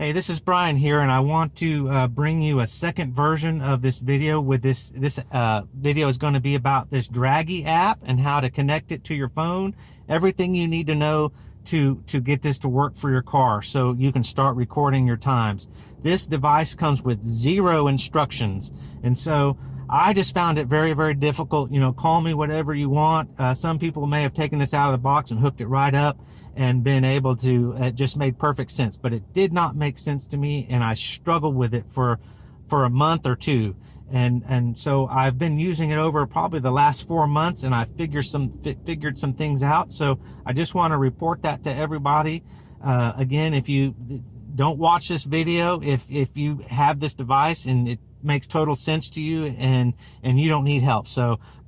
Hey, this is Brian here, and I want to bring you a second version of this video. With this video is going to be about this Dragy app and how to connect it to your phone. Everything you need to know to get this to work for your car so you can start recording your times. This device comes with 0 instructions, and so I just found it very, very difficult. Call me whatever you want. Some people may have taken this out of the box and hooked it right up and been able to, it just made perfect sense, but it did not make sense to me, and I struggled with it for a month or two. And so I've been using it over probably the last 4 months, and I figured some things out. So I just want to report that to everybody. Again, if you don't watch this video, if you have this device and it makes total sense to you and you don't need help.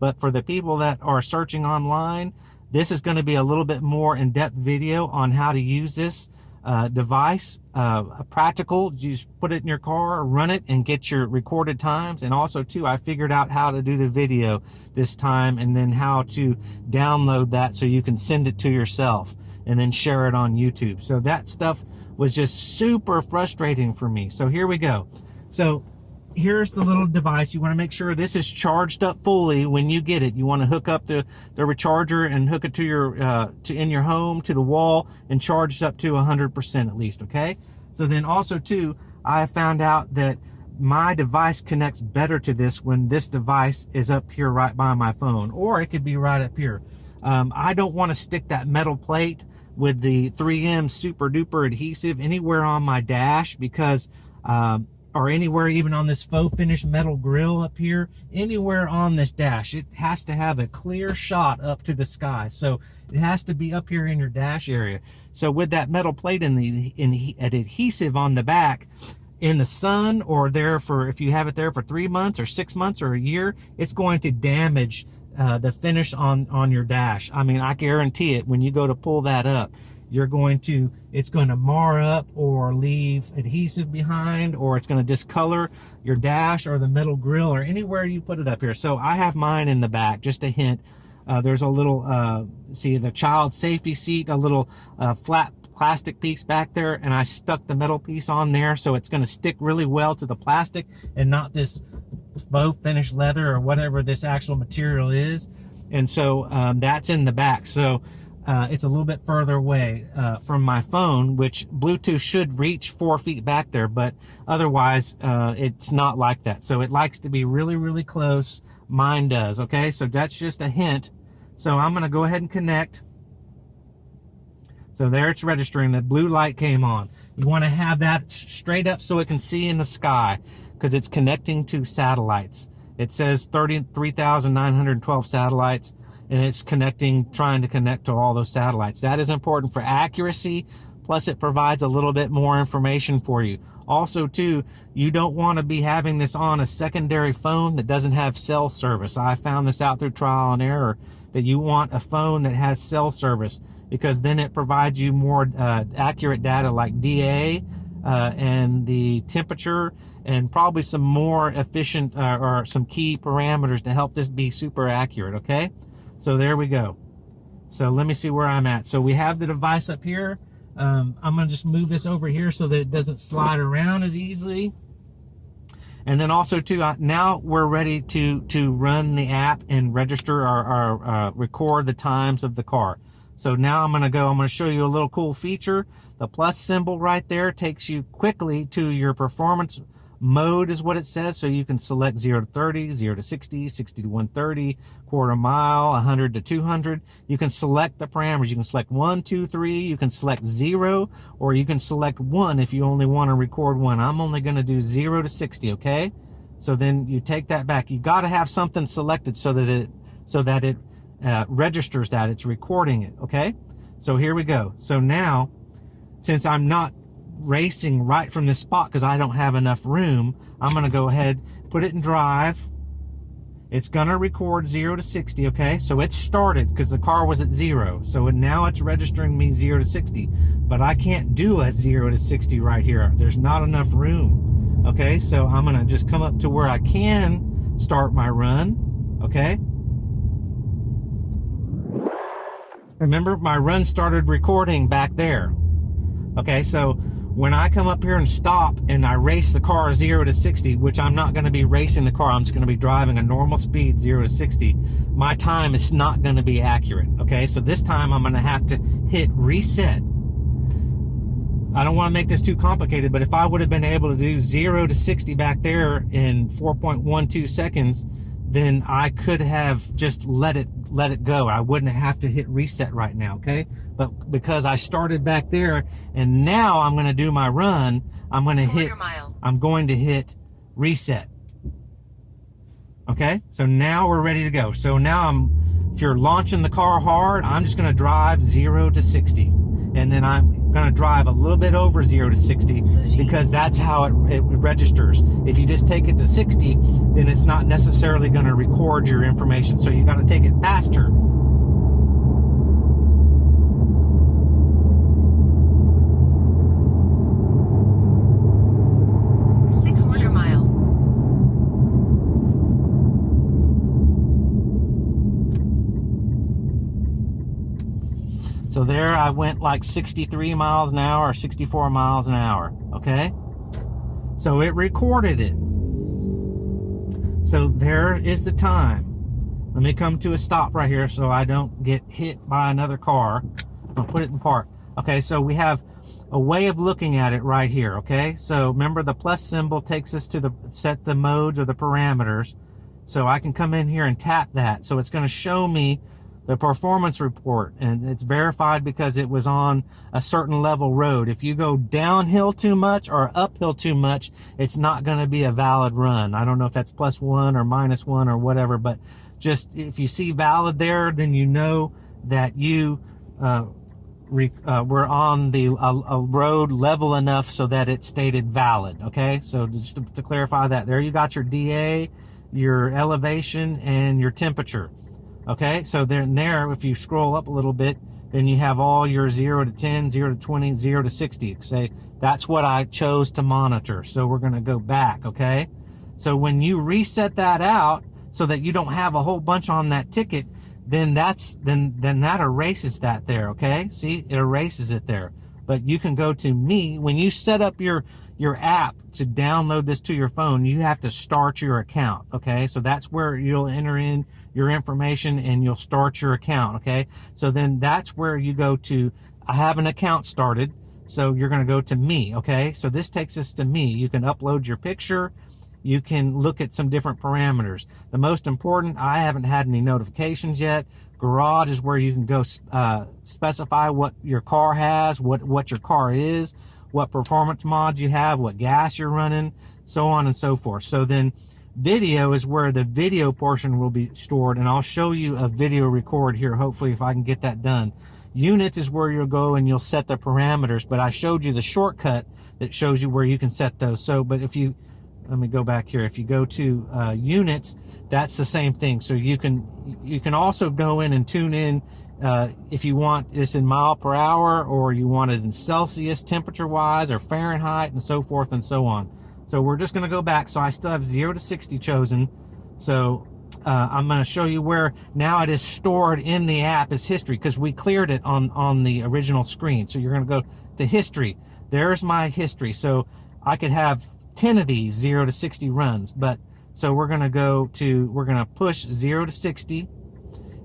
But for the people that are searching online, this is going to be a little bit more in-depth video on how to use this device. Practical, just put it in your car, run it, and get your recorded times. And also too, I figured out how to do the video this time, and then how to download that so you can send it to yourself and then share it on YouTube. So that stuff was just super frustrating for me. So here we go. So here's the little device. You want to make sure this is charged up fully when you get it. You want to hook up the recharger and hook it to your in your home to the wall and charge up to 100% at least. Okay. So then also too, I found out that my device connects better to this when this device is up here right by my phone, or it could be right up here. I don't want to stick that metal plate with the 3M super duper adhesive anywhere on my dash, because or anywhere, even on this faux finish metal grill up here, anywhere on this dash. It has to have a clear shot up to the sky. So it has to be up here in your dash area. So with that metal plate and the adhesive on the back, in the sun, or there for, if you have it there for 3 months or 6 months or a year, it's going to damage the finish on your dash. I mean, I guarantee it. When you go to pull that up, it's going to mar up or leave adhesive behind, or it's going to discolor your dash or the metal grill or anywhere you put it up here. So I have mine in the back. Just a hint. There's a little, see the child safety seat, a little flat plastic piece back there, and I stuck the metal piece on there, so it's going to stick really well to the plastic and not this faux finish leather or whatever this actual material is. And so that's in the back. So it's a little bit further away from my phone, which Bluetooth should reach 4 feet back there, but otherwise it's not like that. So it likes to be really, really close. Mine does. Okay, so that's just a hint. So I'm going to go ahead and connect. So there it's registering. The blue light came on. You want to have that straight up so it can see in the sky, because it's connecting to satellites. It says 33,912 satellites. And it's trying to connect to all those satellites. That is important for accuracy. Plus it provides a little bit more information for you. Also too, you don't want to be having this on a secondary phone that doesn't have cell service. I found this out through trial and error, that you want a phone that has cell service, because then it provides you more accurate data like DA and the temperature, and probably some more efficient or some key parameters to help this be super accurate. Okay. So there we go. So let me see where I'm at. So we have the device up here. I'm going to just move this over here so that it doesn't slide around as easily. And then also too, now we're ready to run the app and register or record the times of the car. So now I'm going to show you a little cool feature. The plus symbol right there takes you quickly to your performance mode, is what it says. So you can select 0 to 30, 0 to 60, 60 to 130, quarter mile, 100 to 200. You can select the parameters. You can select 1, 2, 3. You can select 0, or you can select 1 if you only want to record 1. I'm only going to do 0 to 60. Okay. So then you take that back. You got to have something selected so that it registers that it's recording it. Okay. So here we go. So now, since I'm not racing right from this spot because I don't have enough room, I'm going to go ahead, put it in drive. It's going to record 0 to 60. Okay, so it started because the car was at 0, so now it's registering me 0 to 60, but I can't do a 0 to 60 right here. There's not enough room. Okay, so I'm going to just come up to where I can start my run. Okay, remember, my run started recording back there. Okay, so when I come up here and stop and I race the car 0 to 60, which I'm not going to be racing the car, I'm just going to be driving a normal speed 0 to 60, my time is not going to be accurate. Okay, so this time I'm going to have to hit reset. I don't want to make this too complicated, but if I would have been able to do 0 to 60 back there in 4.12 seconds, then I could have just let it go. I wouldn't have to hit reset right now, okay? But because I started back there and now I'm going to do my run, I'm going to hit reset. Okay? So now we're ready to go. So now if you're launching the car hard, I'm just going to drive 0 to 60. And then I'm going to drive a little bit over 0 to 60 because that's how it registers. If you just take it to 60, then it's not necessarily going to record your information. So you got to take it faster. So there I went like 63 miles an hour or 64 miles an hour, okay? So it recorded it. So there is the time. Let me come to a stop right here so I don't get hit by another car. I'll put it in park. Okay, so we have a way of looking at it right here, okay? So remember the plus symbol takes us to set the modes or the parameters. So I can come in here and tap that. So it's going to show me the performance report, and it's verified because it was on a certain level road. If you go downhill too much or uphill too much, it's not going to be a valid run. I don't know if that's +1 or -1 or whatever, but just if you see valid there, then you know that you were on a road level enough so that it stated valid. Okay, so just to clarify that, there you got your DA, your elevation, and your temperature. Okay, so there, if you scroll up a little bit, then you have all your 0 to 10, 0 to 20, 0 to 60. Say, that's what I chose to monitor. So we're going to go back, okay? So when you reset that out so that you don't have a whole bunch on that ticket, then that erases that there, okay? See, it erases it there. But you can go to me. When you set up your app to download this to your phone, you have to start your account, okay? So that's where you'll enter in your information and you'll start your account, okay? So then that's where you go to, I have an account started, so you're going to go to me, okay? So this takes us to me. You can upload your picture. You can look at some different parameters. The most important, I haven't had any notifications yet. Garage is where you can go specify what your car has, what your car is, what performance mods you have, what gas you're running, so on and so forth. So then video is where the video portion will be stored, and I'll show you a video record here, hopefully, if I can get that done. Units is where you'll go and you'll set the parameters, but I showed you the shortcut that shows you where you can set those. So, but if you, let me go back here. If you go to units, that's the same thing. So you can also go in and tune in if you want this in mile per hour, or you want it in Celsius temperature wise, or Fahrenheit, and so forth and so on. So we're just going to go back. So I still have 0 to 60 chosen. So I'm going to show you where now it is stored in the app as history, because we cleared it on the original screen. So you're going to go to history. There's my history. So I could have 10 of these 0 to 60 runs, but so we're going to push 0 to 60.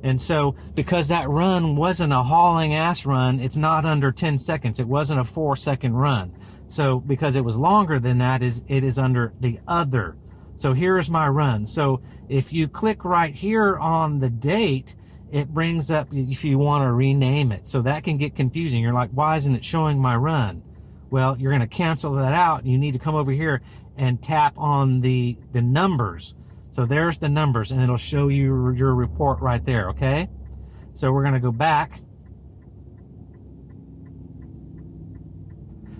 And so because that run wasn't a hauling ass run, it's not under 10 seconds. It wasn't a 4-second run. So because it was longer than that, it is under the other. So here's my run. So if you click right here on the date, it brings up if you want to rename it. So that can get confusing. You're like, why isn't it showing my run? Well, you're going to cancel that out. You need to come over here and tap on the numbers. So there's the numbers, and it'll show you your report right there, okay? So we're going to go back.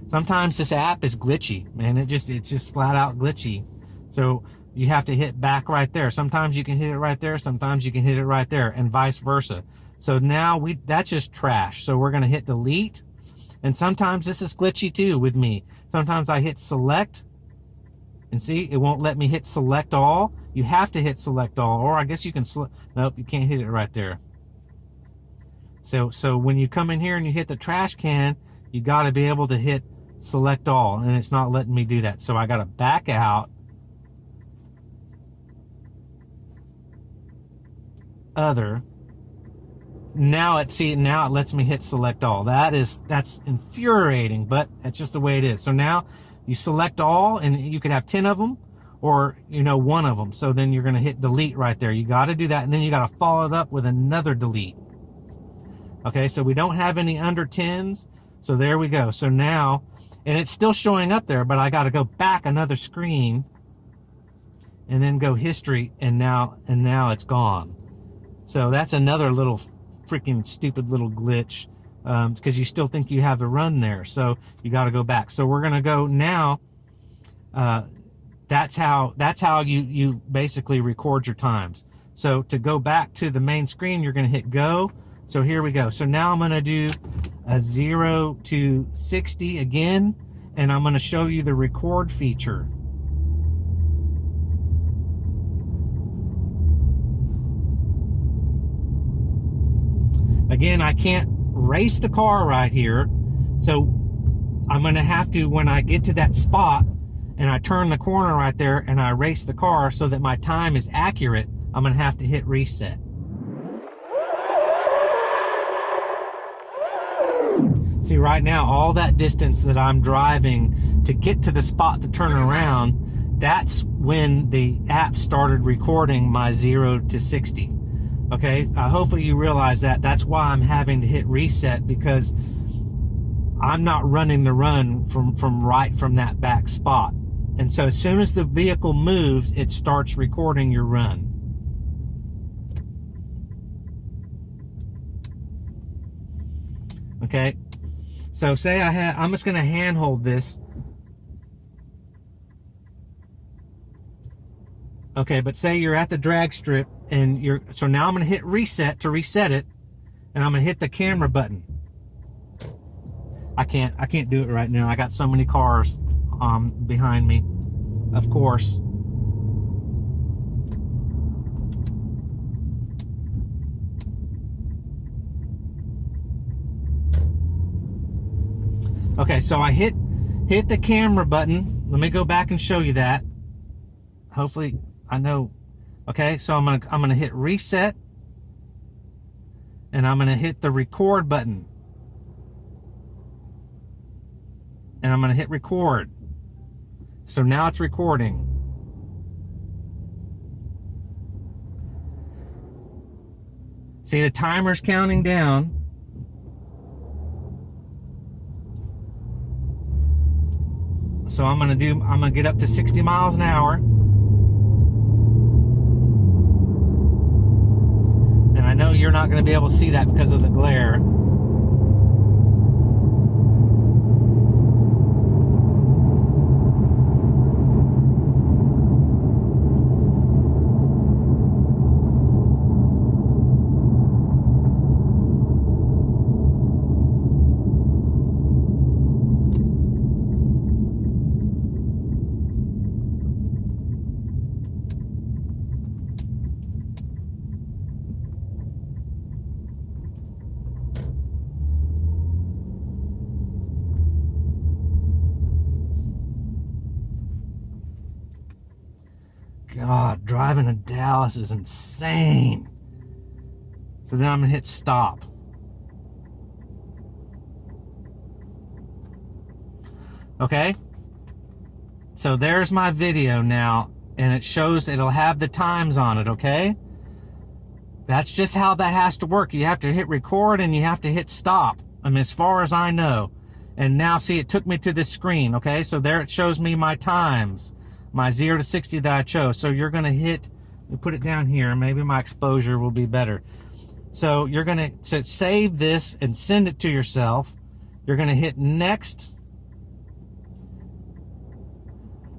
Sometimes this app is glitchy, man. It's just flat out glitchy. So you have to hit back right there. Sometimes you can hit it right there. Sometimes you can hit it right there, and vice versa. So now that's just trash. So we're going to hit delete. And sometimes this is glitchy too with me. Sometimes I hit select, and see, it won't let me hit select all. You have to hit select all, or I guess you can nope, you can't hit it right there. So when you come in here and you hit the trash can, you got to be able to hit select all, and it's not letting me do that. So I got to back out, other. Now it lets me hit select all. That's infuriating, but that's just the way it is. So now you select all, and you could have 10 of them, or one of them. So then you're going to hit delete right there. You got to do that, and then you got to follow it up with another delete. Okay, so we don't have any under 10s. So there we go. So now, and it's still showing up there, but I got to go back another screen and then go history, and now it's gone. So that's another little freaking stupid little glitch, because you still think you have the run there. So you got to go back. So we're going to go now. That's how you basically record your times. So to go back to the main screen, you're going to hit go. So here we go. So now I'm going to do a 0 to 60 again, and I'm going to show you the record feature. Again, I can't race the car right here, so I'm going to have to, when I get to that spot and I turn the corner right there and I race the car so that my time is accurate, I'm going to have to hit reset. See, right now, all that distance that I'm driving to get to the spot to turn around, that's when the app started recording my 0 to 60. Okay, hopefully you realize that. That's why I'm having to hit reset, because I'm not running the run from that back spot. And so as soon as the vehicle moves, it starts recording your run. Okay, so say I'm just going to handhold this. Okay, but say you're at the drag strip, and so now I'm going to hit reset to reset it, and I'm going to hit the camera button. I can't do it right now. I got so many cars behind me, of course. Okay, so I hit the camera button. Let me go back and show you that. Hopefully, I know. Okay, so I'm gonna hit reset, and I'm gonna hit the record button, and I'm gonna hit record. So now it's recording. See, the timer's counting down. So I'm gonna get up to 60 miles an hour. And I know you're not gonna be able to see that because of the glare. God, driving to Dallas is insane. So then I'm gonna hit stop. Okay, so there's my video now, and it shows, it'll have the times on it. Okay, that's just how that has to work. You have to hit record and you have to hit stop. I mean, as far as I know. And now see, it took me to this screen. Okay, so there it shows me my times, my 0 to 60 that I chose. So you're gonna hit, let me put it down here, maybe my exposure will be better. So you're gonna, to save this and send it to yourself, you're gonna hit next.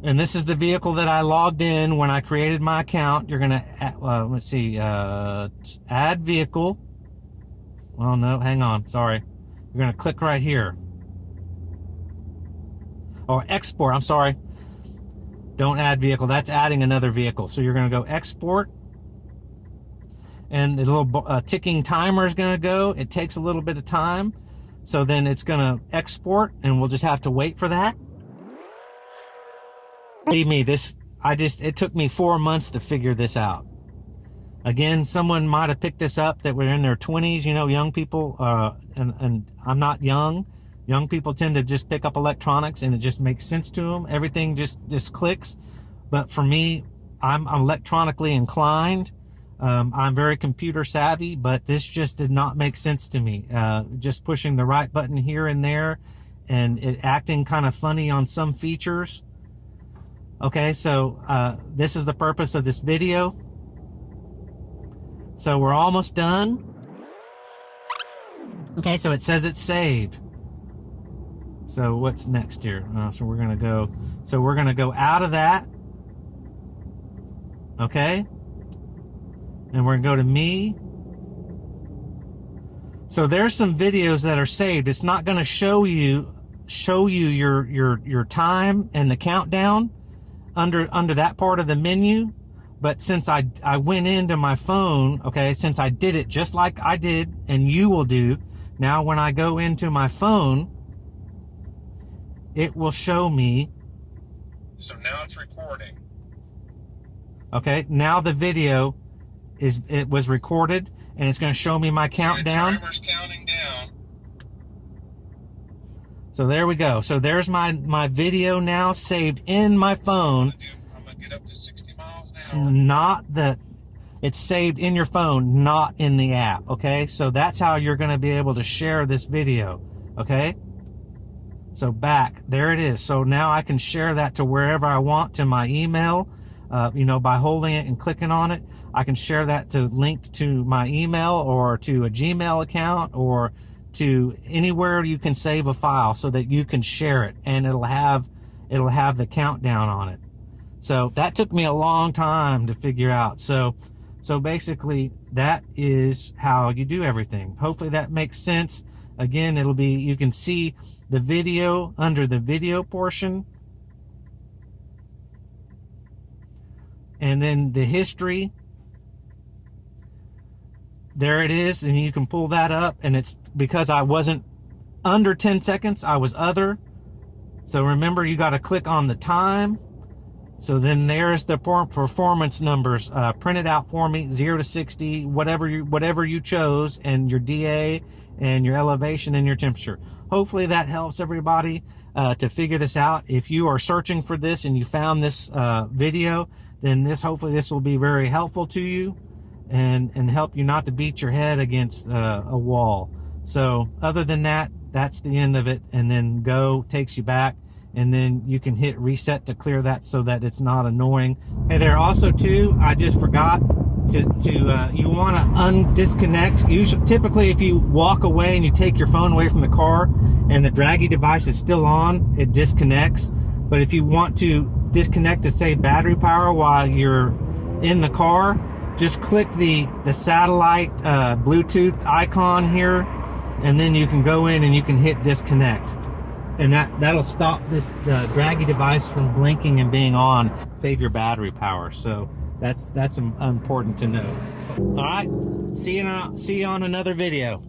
And this is the vehicle that I logged in when I created my account. You're gonna, let's see, add vehicle. Oh no, hang on, sorry. You're gonna click right here. Or export, I'm sorry. Don't add vehicle, that's adding another vehicle. So you're gonna go export. And the little ticking timer is gonna go. It takes a little bit of time. So then it's gonna export, and we'll just have to wait for that. Believe me, it took me 4 months to figure this out. Again, someone might have picked this up that were in their 20s, you know, young people, and I'm not young. Young people tend to just pick up electronics and it just makes sense to them. Everything just clicks. But for me, I'm electronically inclined. I'm very computer savvy, but this just did not make sense to me. Just pushing the right button here and there and it acting kind of funny on some features. Okay, so this is the purpose of this video. So we're almost done. Okay, so it says it's saved. So what's next here? So we're gonna go out of that. Okay, and we're gonna go to me. So there's some videos that are saved. It's not gonna show you your time and the countdown under that part of the menu. But since I went into my phone, okay, since I did it just like I did and you will do, now when I go into my phone, it will show me. So now it's recording. Okay, now the video was recorded and it's going to show me my countdown. The timer's counting down. So there we go. So there's my video now saved in my phone. I'm going to get up to 60 miles an hour. It's saved in your phone, not in the app. Okay, so that's how you're going to be able to share this video. Okay, so there it is. So now I can share that to wherever I want, to my email, you know, by holding it and clicking on it. I can share that linked to my email or to a Gmail account or to anywhere you can save a file so that you can share it, and it'll have the countdown on it. So that took me a long time to figure out. So basically that is how you do everything. Hopefully that makes sense. Again, you can see the video under the video portion, and then the history. There it is, and you can pull that up, and it's because I wasn't under 10 seconds, I was other. So remember, you got to click on the time. So then there's the performance numbers printed out for me, 0 to 60, whatever you chose, and your DA and your elevation and your temperature. Hopefully that helps everybody to figure this out. If you are searching for this and you found this video, then hopefully this will be very helpful to you and help you not to beat your head against a wall. So other than that, that's the end of it. And then go takes you back, and then you can hit reset to clear that so that it's not annoying. Hey there, also too, I just forgot to you want to disconnect. Typically if you walk away and you take your phone away from the car and the Dragy device is still on, it disconnects. But if you want to disconnect to save battery power while you're in the car, just click the satellite Bluetooth icon here, and then you can go in and you can hit disconnect, and that'll stop the Dragy device from blinking and being on, save your battery power. So that's important to know. All right, see you on another video.